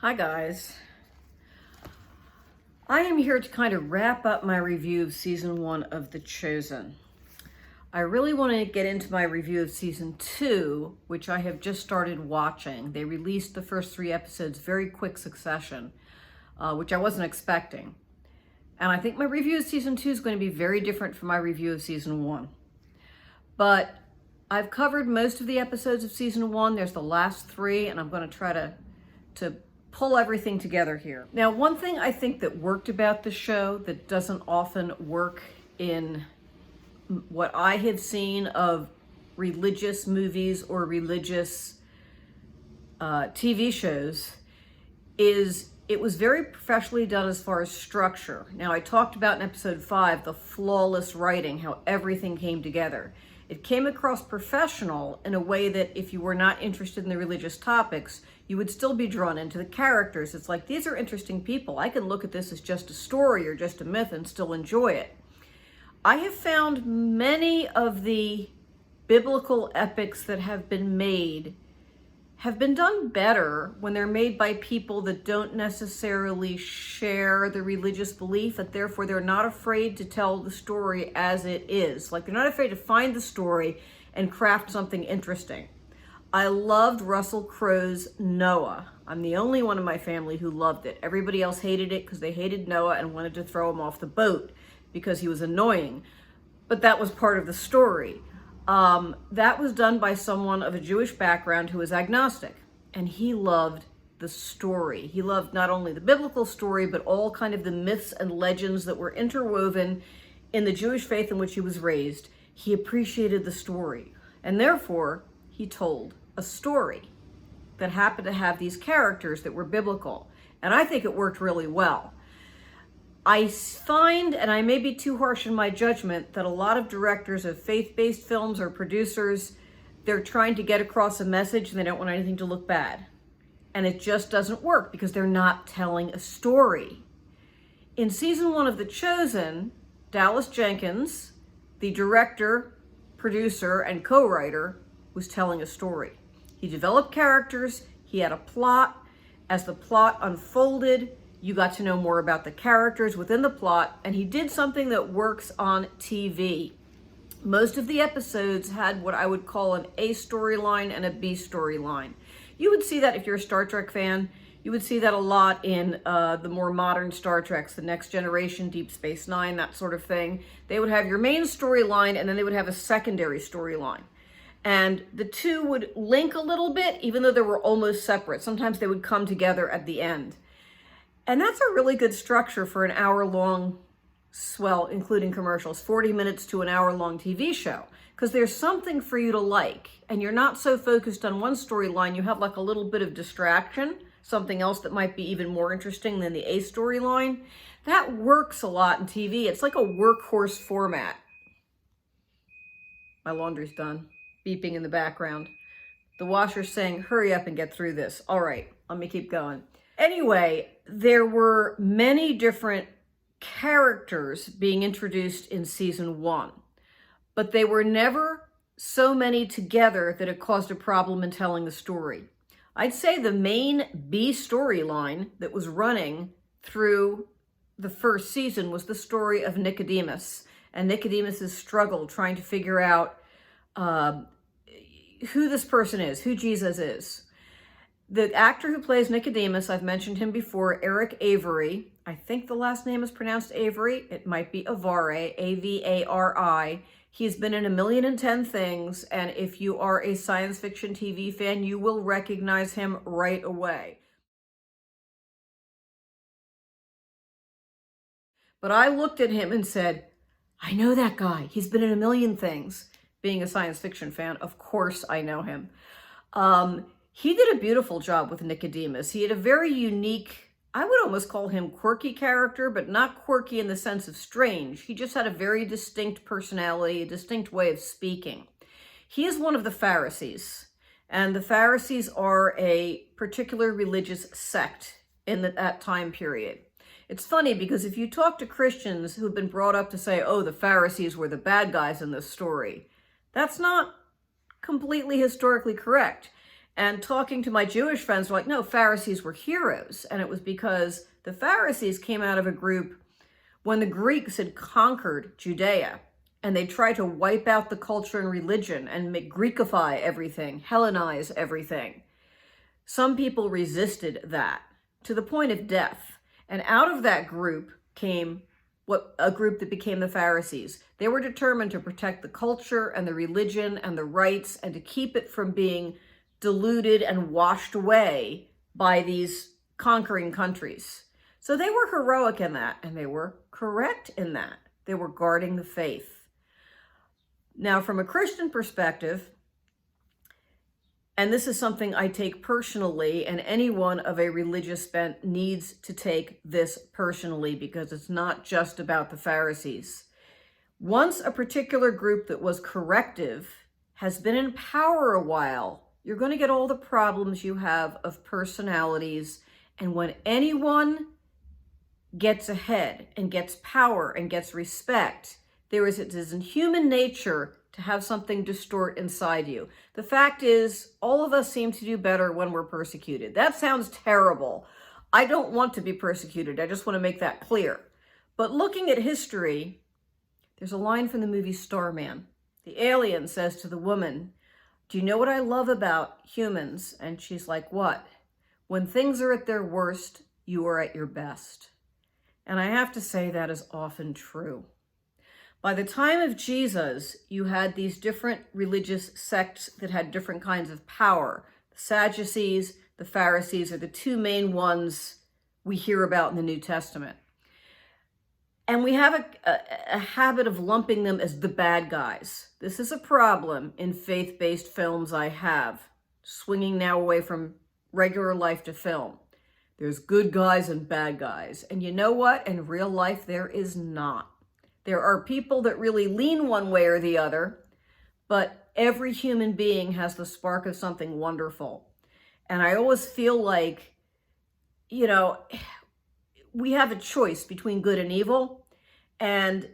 Hi guys. I am here to kind of wrap up my review of season 1 of The Chosen. I really want to get into my review of season 2, which I have just started watching. They released the first 3 episodes very quick succession, which I wasn't expecting. And I think my review of season 2 is going to be very different from my review of season 1. But I've covered most of the episodes of season 1. There's the last 3, and I'm going to try to pull everything together here. Now, one thing I think that worked about the show that doesn't often work in what I have seen of religious movies or religious TV shows is it was very professionally done as far as structure. Now, I talked about in episode 5 the flawless writing, how everything came together. It came across professional in a way that if you were not interested in the religious topics, you would still be drawn into the characters. It's like, these are interesting people. I can look at this as just a story or just a myth and still enjoy it. I have found many of the biblical epics that have been made have been done better when they're made by people that don't necessarily share the religious belief, and therefore they're not afraid to tell the story as it is. Like, they're not afraid to find the story and craft something interesting. I loved Russell Crowe's Noah. I'm the only one in my family who loved it. Everybody else hated it because they hated Noah and wanted to throw him off the boat because he was annoying. But that was part of the story. That was done by someone of a Jewish background who was agnostic, and he loved the story. He loved not only the biblical story, but all kind of the myths and legends that were interwoven in the Jewish faith in which he was raised. He appreciated the story, and therefore he told a story that happened to have these characters that were biblical, and I think it worked really well. I find, and I may be too harsh in my judgment, that a lot of directors of faith-based films or producers, they're trying to get across a message and they don't want anything to look bad. And it just doesn't work because they're not telling a story. In season 1 of The Chosen, Dallas Jenkins, the director, producer, and co-writer, was telling a story. He developed characters, he had a plot. As the plot unfolded, you got to know more about the characters within the plot, and he did something that works on TV. Most of the episodes had what I would call an A storyline and a B storyline. You would see that if you're a Star Trek fan. You would see that a lot in the more modern Star Treks, the Next Generation, Deep Space Nine, that sort of thing. They would have your main storyline, and then they would have a secondary storyline. And the two would link a little bit, even though they were almost separate. Sometimes they would come together at the end. And that's a really good structure for an hour-long, well, including commercials, 40 minutes to an hour-long TV show, because there's something for you to like, and you're not so focused on one storyline. You have like a little bit of distraction, something else that might be even more interesting than the A storyline. That works a lot in TV. It's like a workhorse format. My laundry's done. Beeping in the background. The washer's saying, hurry up and get through this. All right, let me keep going. Anyway, there were many different characters being introduced in season 1, but they were never so many together that it caused a problem in telling the story. I'd say the main B storyline that was running through the first season was the story of Nicodemus and Nicodemus's struggle trying to figure out who this person is, who Jesus is. The actor who plays Nicodemus, I've mentioned him before, Eric Avari. I think the last name is pronounced Avery. It might be Avari, A-V-A-R-I. He's been in 1,000,010 things, and if you are a science fiction TV fan, you will recognize him right away. But I looked at him and said, I know that guy. He's been in 1,000,000 things. Being a science fiction fan, of course I know him. He did a beautiful job with Nicodemus. He had a very unique, I would almost call him quirky character, but not quirky in the sense of strange. He just had a very distinct personality, a distinct way of speaking. He is one of the Pharisees, and the Pharisees are a particular religious sect in that time period. It's funny because if you talk to Christians who've been brought up to say, oh, the Pharisees were the bad guys in this story, that's not completely historically correct. And talking to my Jewish friends were like, no, Pharisees were heroes. And it was because the Pharisees came out of a group when the Greeks had conquered Judea, and they tried to wipe out the culture and religion and make Greekify everything, Hellenize everything. Some people resisted that to the point of death. And out of that group came a group that became the Pharisees. They were determined to protect the culture and the religion and the rights and to keep it from being diluted and washed away by these conquering countries. So they were heroic in that, and they were correct in that. They were guarding the faith. Now, from a Christian perspective, and this is something I take personally, and anyone of a religious bent needs to take this personally because it's not just about the Pharisees. Once a particular group that was corrective has been in power a while, you're going to get all the problems you have of personalities. And when anyone gets ahead and gets power and gets respect, it is in human nature to have something distort inside you. The fact is, all of us seem to do better when we're persecuted. That sounds terrible. I don't want to be persecuted. I just want to make that clear. But looking at history, there's a line from the movie Starman. The alien says to the woman, "Do you know what I love about humans?" And she's like, "What?" "When things are at their worst, you are at your best." And I have to say that is often true. By the time of Jesus, you had these different religious sects that had different kinds of power. The Sadducees, the Pharisees are the two main ones we hear about in the New Testament. And we have a habit of lumping them as the bad guys. This is a problem in faith-based films I have, swinging now away from regular life to film. There's good guys and bad guys. And you know what? In real life, there is not. There are people that really lean one way or the other, but every human being has the spark of something wonderful. And I always feel like, we have a choice between good and evil, and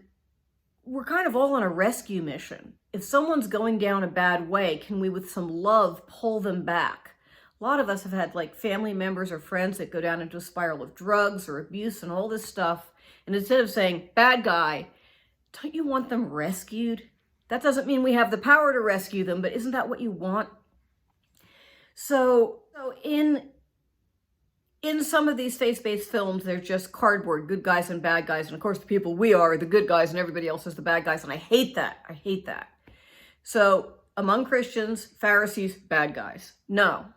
we're kind of all on a rescue mission. If someone's going down a bad way, can we, with some love, pull them back? A lot of us have had family members or friends that go down into a spiral of drugs or abuse and all this stuff. And instead of saying, bad guy, don't you want them rescued? That doesn't mean we have the power to rescue them, but isn't that what you want? So in some of these faith-based films, they're just cardboard, good guys and bad guys. And of course, the people we are the good guys and everybody else is the bad guys. And I hate that. I hate that. So among Christians, Pharisees, bad guys. No,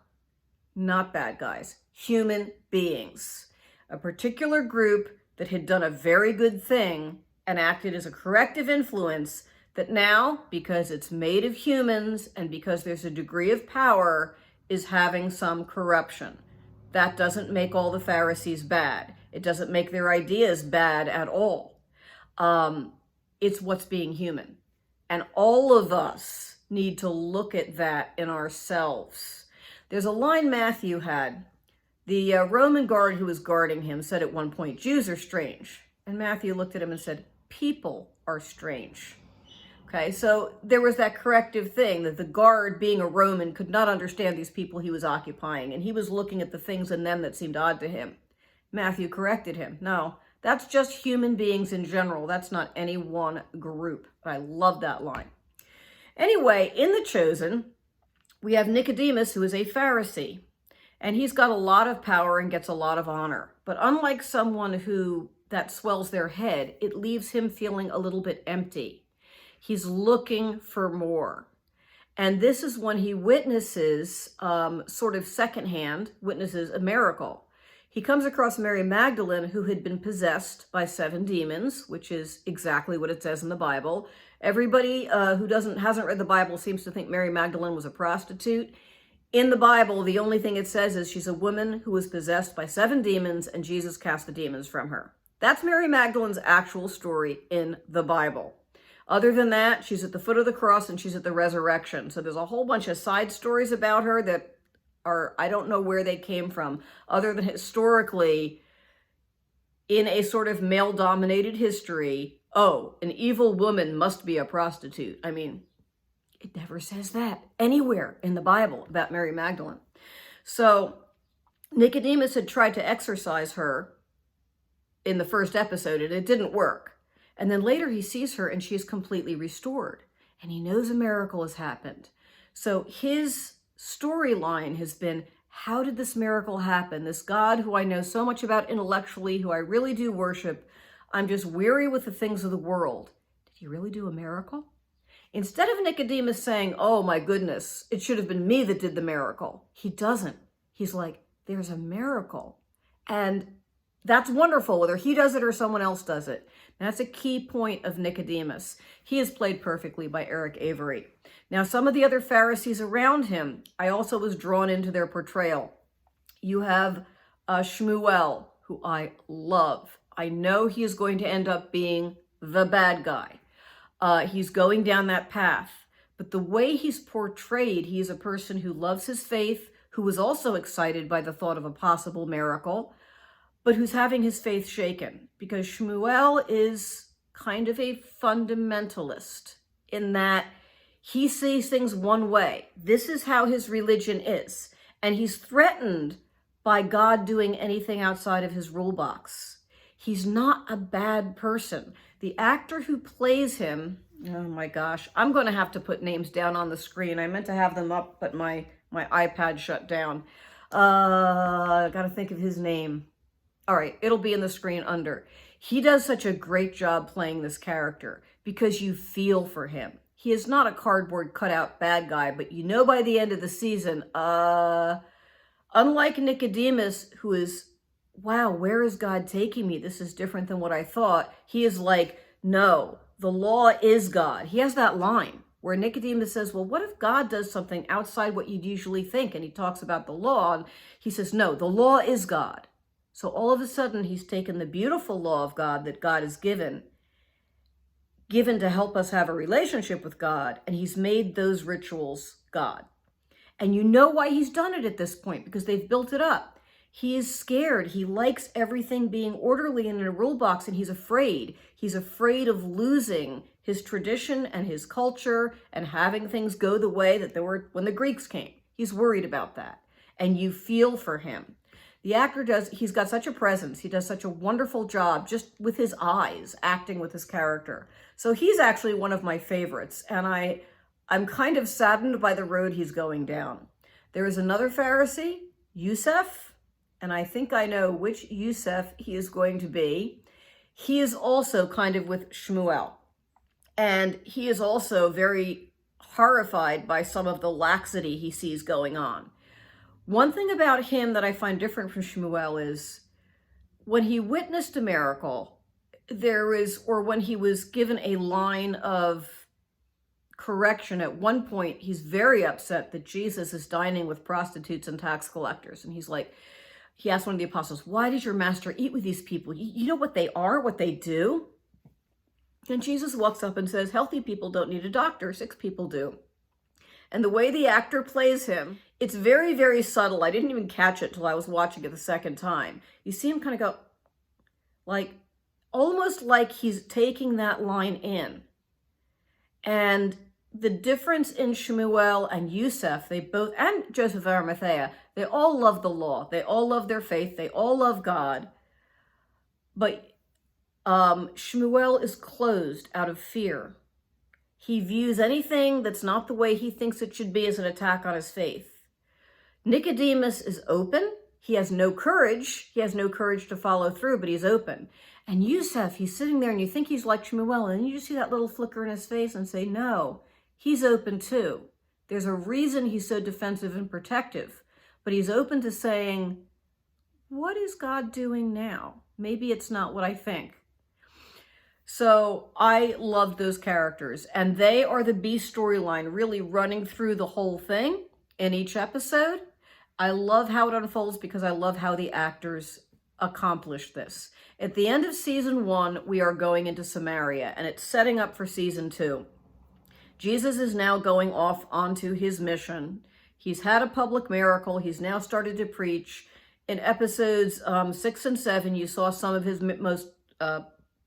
not bad guys. Human beings. A particular group that had done a very good thing and acted as a corrective influence that now, because it's made of humans and because there's a degree of power, is having some corruption. That doesn't make all the Pharisees bad. It doesn't make their ideas bad at all. It's what's being human. And all of us need to look at that in ourselves. There's a line Matthew had. The Roman guard who was guarding him said at one point, "Jews are strange." And Matthew looked at him and said, "People are strange." Okay, so there was that corrective thing that the guard, being a Roman, could not understand these people he was occupying, and he was looking at the things in them that seemed odd to him. Matthew corrected him. No, that's just human beings in general. That's not any one group. But I love that line. Anyway, in The Chosen, we have Nicodemus, who is a Pharisee, and he's got a lot of power and gets a lot of honor. But unlike someone who that swells their head, it leaves him feeling a little bit empty. He's looking for more. And this is when he witnesses, sort of secondhand, witnesses a miracle. He comes across Mary Magdalene, who had been possessed by 7 demons, which is exactly what it says in the Bible. Everybody who hasn't read the Bible seems to think Mary Magdalene was a prostitute. In the Bible, the only thing it says is she's a woman who was possessed by 7 demons, and Jesus cast the demons from her. That's Mary Magdalene's actual story in the Bible. Other than that, she's at the foot of the cross and she's at the resurrection. So there's a whole bunch of side stories about her that are, I don't know where they came from, other than historically, in a sort of male-dominated history, oh, an evil woman must be a prostitute. I mean, It never says that anywhere in the Bible about Mary Magdalene. So Nicodemus had tried to exorcise her in the first episode, and it didn't work. And then later he sees her and she's completely restored. And he knows a miracle has happened. So his storyline has been, how did this miracle happen? This God who I know so much about intellectually, who I really do worship, I'm just weary with the things of the world. Did he really do a miracle? Instead of Nicodemus saying, oh my goodness, it should have been me that did the miracle, he doesn't. He's like, there's a miracle. And that's wonderful, whether he does it or someone else does it. And that's a key point of Nicodemus. He is played perfectly by Eric Avari. Now, some of the other Pharisees around him, I also was drawn into their portrayal. You have Shmuel, who I love. I know he is going to end up being the bad guy. He's going down that path. But the way he's portrayed, he is a person who loves his faith, who was also excited by the thought of a possible miracle, but who's having his faith shaken. Because Shmuel is kind of a fundamentalist in that he sees things one way. This is how his religion is. And he's threatened by God doing anything outside of his rule box. He's not a bad person. The actor who plays him, oh my gosh, I'm going to have to put names down on the screen. I meant to have them up, but my iPad shut down. I got to think of his name. All right, it'll be in the screen under. He does such a great job playing this character because you feel for him. He is not a cardboard cutout bad guy, but you know by the end of the season, unlike Nicodemus, who is, wow, where is God taking me? This is different than what I thought. He is like, no, the law is God. He has that line where Nicodemus says, well, what if God does something outside what you'd usually think? And he talks about the law, and he says, no, the law is God. So all of a sudden, he's taken the beautiful law of God that God has given to help us have a relationship with God, and he's made those rituals God. And you know why he's done it at this point, because they've built it up. He is scared. He likes everything being orderly and in a rule box, and he's afraid. He's afraid of losing his tradition and his culture and having things go the way that they were when the Greeks came. He's worried about that, and you feel for him. The actor he's got such a presence. He does such a wonderful job just with his eyes, acting with his character. So he's actually one of my favorites, and I'm kind of saddened by the road he's going down. There is another Pharisee, Youi've, and I think I know which Youi've he is going to be. He is also kind of with Shmuel, and he is also very horrified by some of the laxity he sees going on. One thing about him that I find different from Shmuel is when he witnessed a miracle, or when he was given a line of correction at one point, he's very upset that Jesus is dining with prostitutes and tax collectors. And he asked one of the apostles, why does your master eat with these people? You know what they are, what they do? And Jesus walks up and says, healthy people don't need a doctor, sick people do. And the way the actor plays him, it's very, very subtle. I didn't even catch it till I was watching it the second time. You see him kind of go, almost like he's taking that line in. And the difference in Shmuel and Youi've, they both, and Joseph of Arimathea, they all love the law. They all love their faith. They all love God. But Shmuel is closed out of fear. He views anything that's not the way he thinks it should be as an attack on his faith. Nicodemus is open. He has no courage. He has no courage to follow through, but he's open. And Youi've, he's sitting there and you think he's like Shmuel, and you just see that little flicker in his face and say, no, he's open too. There's a reason he's so defensive and protective, but he's open to saying, what is God doing now? Maybe it's not what I think. So I love those characters, and they are the B storyline really running through the whole thing in each episode. I love how it unfolds because I love how the actors accomplish this. At the end of season 1, we are going into Samaria, and it's setting up for season 2. Jesus is now going off onto his mission. He's had a public miracle. He's now started to preach. In episodes 6 and 7, you saw some of his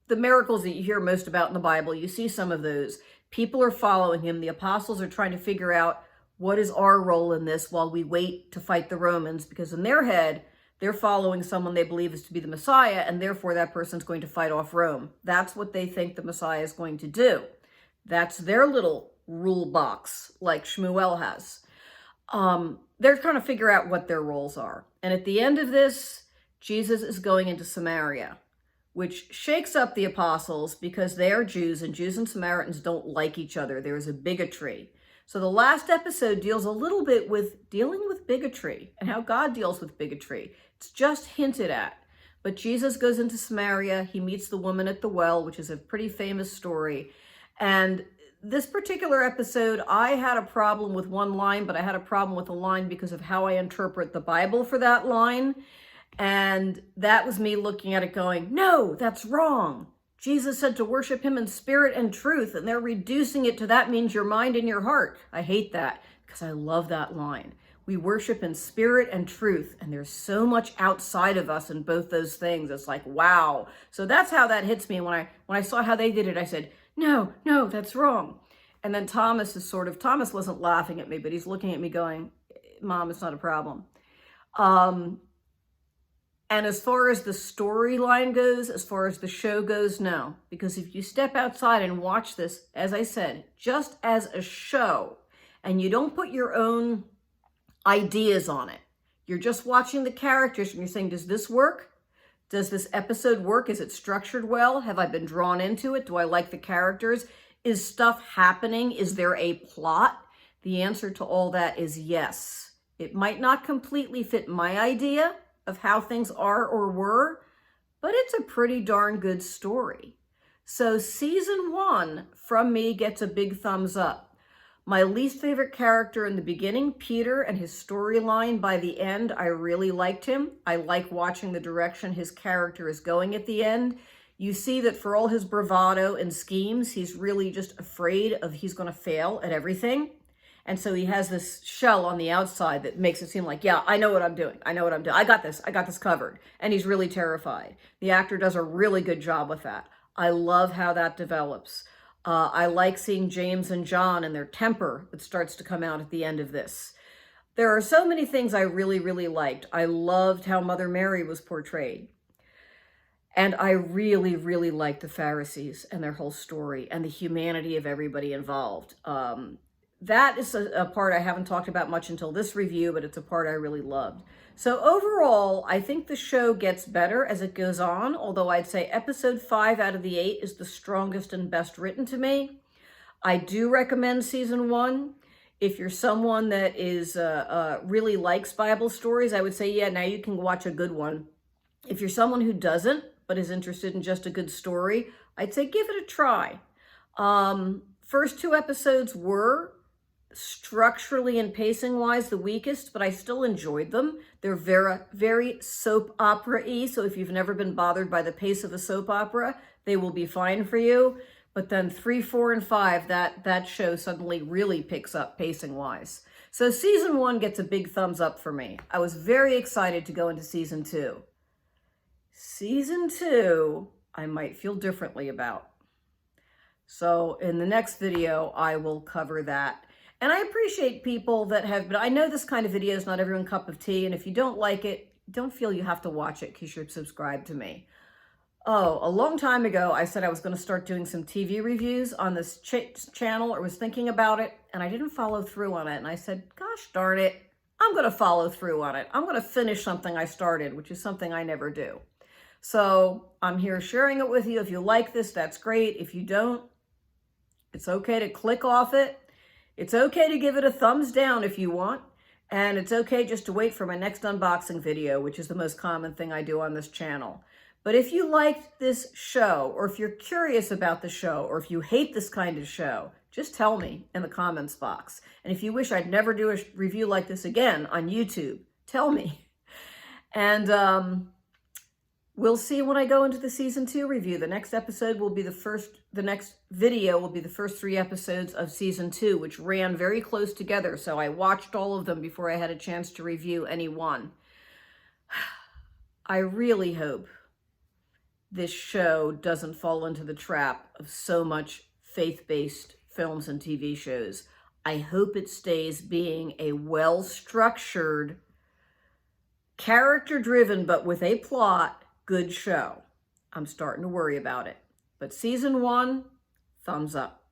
the miracles that you hear most about in the Bible. You see some of those. People are following him. The apostles are trying to figure out what is our role in this while we wait to fight the Romans, because in their head, they're following someone they believe is to be the Messiah, and therefore that person's going to fight off Rome. That's what they think the Messiah is going to do. That's their little rule box, like Shmuel has. They're trying to figure out what their roles are. And at the end of this, Jesus is going into Samaria, which shakes up the apostles because they are Jews, and Jews and Samaritans don't like each other. There is a bigotry. So the last episode deals a little bit with dealing with bigotry and how God deals with bigotry. It's just hinted at. But Jesus goes into Samaria. He meets the woman at the well, which is a pretty famous story. And this particular episode, I had a problem with one line, but I had a problem with the line because of how I interpret the Bible for that line. And that was me looking at it going, no, that's wrong. Jesus said to worship him in spirit and truth, and they're reducing it to that means your mind and your heart. I hate that because I love that line. We worship in spirit and truth, and there's so much outside of us in both those things. It's like, wow. So that's how that hits me. And when I saw how they did it, I said, no, that's wrong. And then Thomas wasn't laughing at me, but he's looking at me going, Mom, it's not a problem. And as far as the storyline goes, as far as the show goes, no. Because if you step outside and watch this, as I said, just as a show, and you don't put your own ideas on it, you're just watching the characters and you're saying, does this work? Does this episode work? Is it structured well? Have I been drawn into it? Do I like the characters? Is stuff happening? Is there a plot? The answer to all that is yes. It might not completely fit my idea of how things are or were, but it's a pretty darn good story. So season 1 from me gets a big thumbs up. My least favorite character in the beginning, Peter, and his storyline by the end, I really liked him. I like watching the direction his character is going at the end. You see that for all his bravado and schemes, he's really just afraid of he's going to fail at everything. And so he has this shell on the outside that makes it seem like, yeah, I know what I'm doing. I got this covered. And he's really terrified. The actor does a really good job with that. I love how that develops. I like seeing James and John and their temper that starts to come out at the end of this. There are so many things I really, really liked. I loved how Mother Mary was portrayed. And I really, really liked the Pharisees and their whole story and the humanity of everybody involved. That is a part I haven't talked about much until this review, but it's a part I really loved. So overall, I think the show gets better as it goes on, although I'd say episode 5 out of the 8 is the strongest and best written to me. I do recommend season 1. If you're someone that is really likes Bible stories, I would say, yeah, now you can watch a good one. If you're someone who doesn't, but is interested in just a good story, I'd say give it a try. First 2 episodes were structurally and pacing wise the weakest, but I still enjoyed them. They're very, very soap opera-y, so if you've never been bothered by the pace of a soap opera, they will be fine for you. But then 3, 4, and 5, that show suddenly really picks up pacing wise. So season 1 gets a big thumbs up for me. I was very excited to go into season 2. Season 2, I might feel differently about. So in the next video, I will cover that. And I appreciate people that have, but I know this kind of video is not everyone's cup of tea. And if you don't like it, don't feel you have to watch it because you're subscribed to me. Oh, a long time ago, I said I was going to start doing some TV reviews on this channel, or was thinking about it, and I didn't follow through on it. And I said, gosh darn it, I'm going to follow through on it. I'm going to finish something I started, which is something I never do. So I'm here sharing it with you. If you like this, that's great. If you don't, it's okay to click off it. It's okay to give it a thumbs down if you want. And it's okay just to wait for my next unboxing video, which is the most common thing I do on this channel. But if you liked this show, or if you're curious about the show, or if you hate this kind of show, just tell me in the comments box. And if you wish I'd never do a review like this again on YouTube, tell me. And we'll see when I go into the season 2 review. The next episode will be the next video will be the first 3 episodes of season 2, which ran very close together. So I watched all of them before I had a chance to review any one. I really hope this show doesn't fall into the trap of so much faith-based films and TV shows. I hope it stays being a well-structured, character-driven, but with a plot, good show. I'm starting to worry about it. But season 1, thumbs up.